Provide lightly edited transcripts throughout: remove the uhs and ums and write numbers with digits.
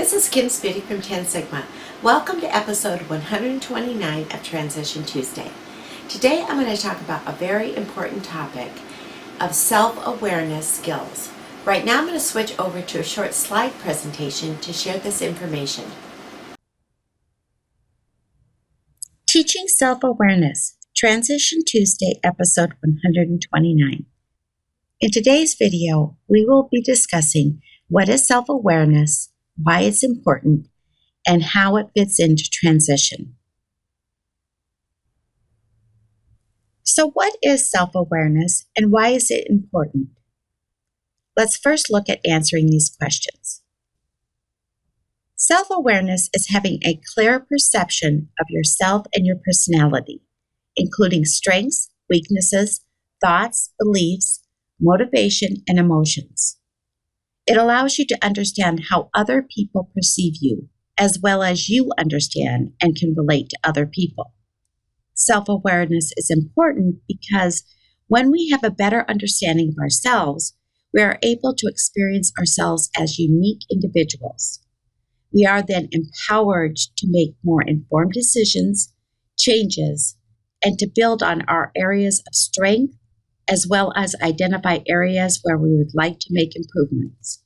This is Kim Spitty from 10 Sigma. Welcome to episode 129 of Transition Tuesday. Today I'm going to talk about a very important topic of self-awareness skills. Right now I'm going to switch over to a short slide presentation to share this information. Teaching Self-Awareness, Transition Tuesday, episode 129. In today's video, we will be discussing what is self-awareness, why it's important, and how it fits into transition. So what is self-awareness and why is it important? Let's first look at answering these questions. Self-awareness is having a clear perception of yourself and your personality, including strengths, weaknesses, thoughts, beliefs, motivation, and emotions. It allows you to understand how other people perceive you, as well as you understand and can relate to other people. Self-awareness is important because when we have a better understanding of ourselves, we are able to experience ourselves as unique individuals. We are then empowered to make more informed decisions, changes, and to build on our areas of strength, as well as identify areas where we would like to make improvements.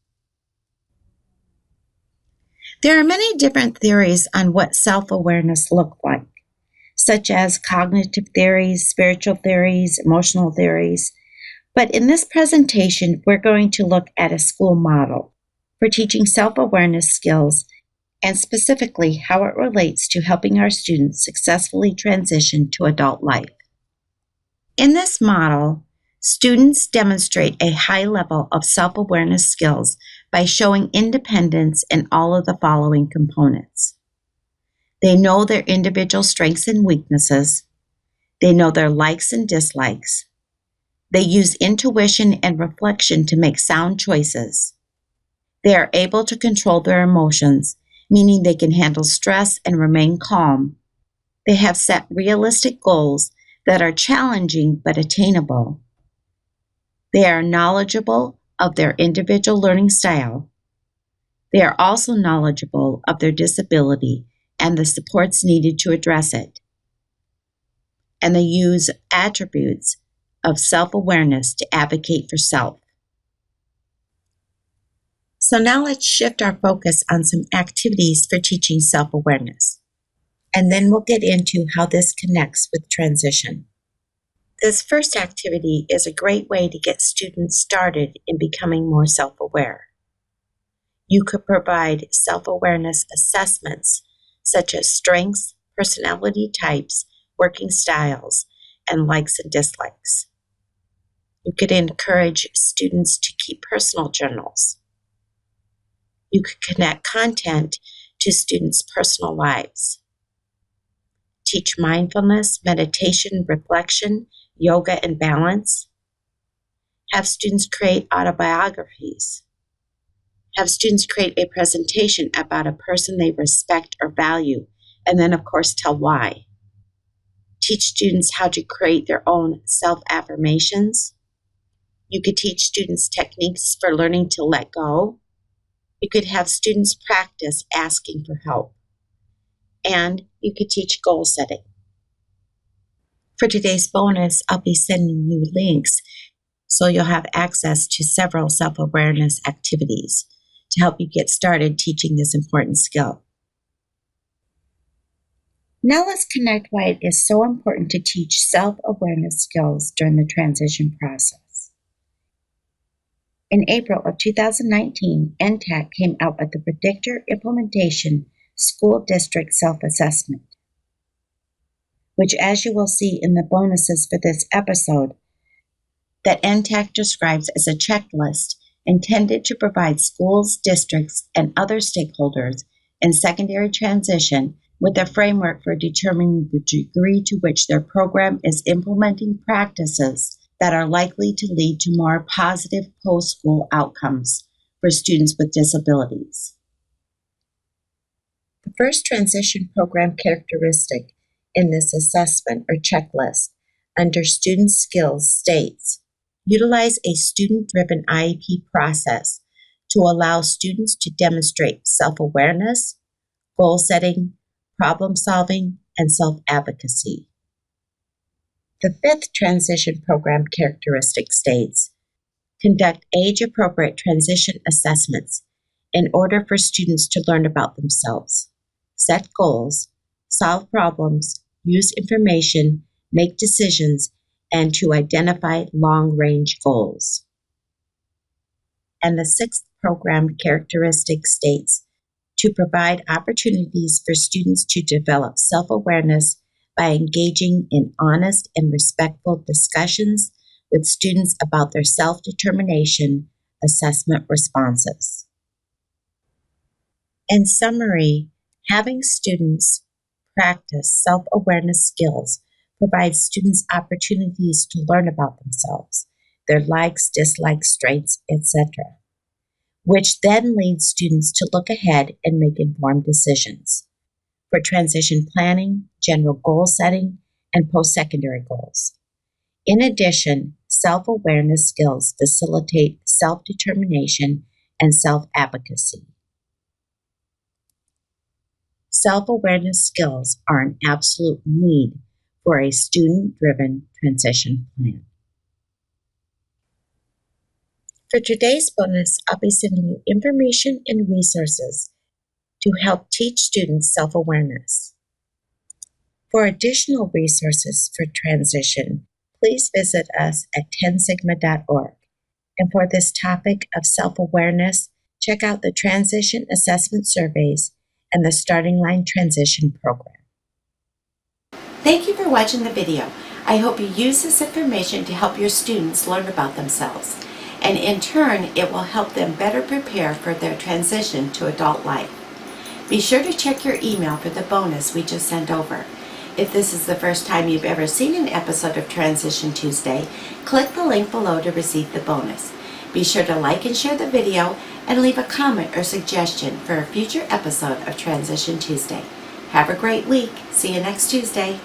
There are many different theories on what self-awareness looks like, such as cognitive theories, spiritual theories, emotional theories. But in this presentation, we're going to look at a school model for teaching self-awareness skills and specifically how it relates to helping our students successfully transition to adult life. In this model, students demonstrate a high level of self-awareness skills by showing independence in all of the following components. They know their individual strengths and weaknesses. They know their likes and dislikes. They use intuition and reflection to make sound choices. They are able to control their emotions, meaning they can handle stress and remain calm. They have set realistic goals that are challenging but attainable. They are knowledgeable of their individual learning style. They are also knowledgeable of their disability and the supports needed to address it. And they use attributes of self-awareness to advocate for self. So now let's shift our focus on some activities for teaching self-awareness. And then we'll get into how this connects with transition. This first activity is a great way to get students started in becoming more self-aware. You could provide self-awareness assessments such as strengths, personality types, working styles, and likes and dislikes. You could encourage students to keep personal journals. You could connect content to students' personal lives. Teach mindfulness, meditation, reflection, yoga, and balance. Have students create autobiographies. Have students create a presentation about a person they respect or value, and then, of course, tell why. Teach students how to create their own self-affirmations. You could teach students techniques for learning to let go. You could have students practice asking for help. And you could teach goal setting. For today's bonus, I'll be sending you links so you'll have access to several self-awareness activities to help you get started teaching this important skill. Now let's connect why it is so important to teach self-awareness skills during the transition process. In April of 2019, NTAC came out with the Predictor Implementation School District Self-Assessment, which, as you will see in the bonuses for this episode, that NTAC describes as a checklist intended to provide schools, districts, and other stakeholders in secondary transition with a framework for determining the degree to which their program is implementing practices that are likely to lead to more positive post-school outcomes for students with disabilities. The first transition program characteristic in this assessment or checklist under student skills states, utilize a student-driven IEP process to allow students to demonstrate self-awareness, goal setting, problem solving, and self-advocacy. The fifth transition program characteristic states, conduct age-appropriate transition assessments in order for students to learn about themselves, set goals, solve problems, use information, make decisions, and to identify long-range goals. And the sixth program characteristic states, to provide opportunities for students to develop self-awareness by engaging in honest and respectful discussions with students about their self-determination assessment responses. In summary, having students practice self-awareness skills provides students opportunities to learn about themselves, their likes, dislikes, strengths, etc., which then leads students to look ahead and make informed decisions for transition planning, general goal setting, and post-secondary goals. In addition, self-awareness skills facilitate self-determination and self-advocacy. Self-awareness skills are an absolute need for a student-driven transition plan. For today's bonus, I'll be sending you information and resources to help teach students self-awareness. For additional resources for transition, please visit us at 10sigma.org. And for this topic of self-awareness, check out the Transition Assessment Surveys and the Starting Line Transition Program. Thank you for watching the video. I hope you use this information to help your students learn about themselves, and in turn, it will help them better prepare for their transition to adult life. Be sure to check your email for the bonus we just sent over. If this is the first time you've ever seen an episode of Transition Tuesday, click the link below to receive the bonus. Be sure to like and share the video and leave a comment or suggestion for a future episode of Transition Tuesday. Have a great week. See you next Tuesday.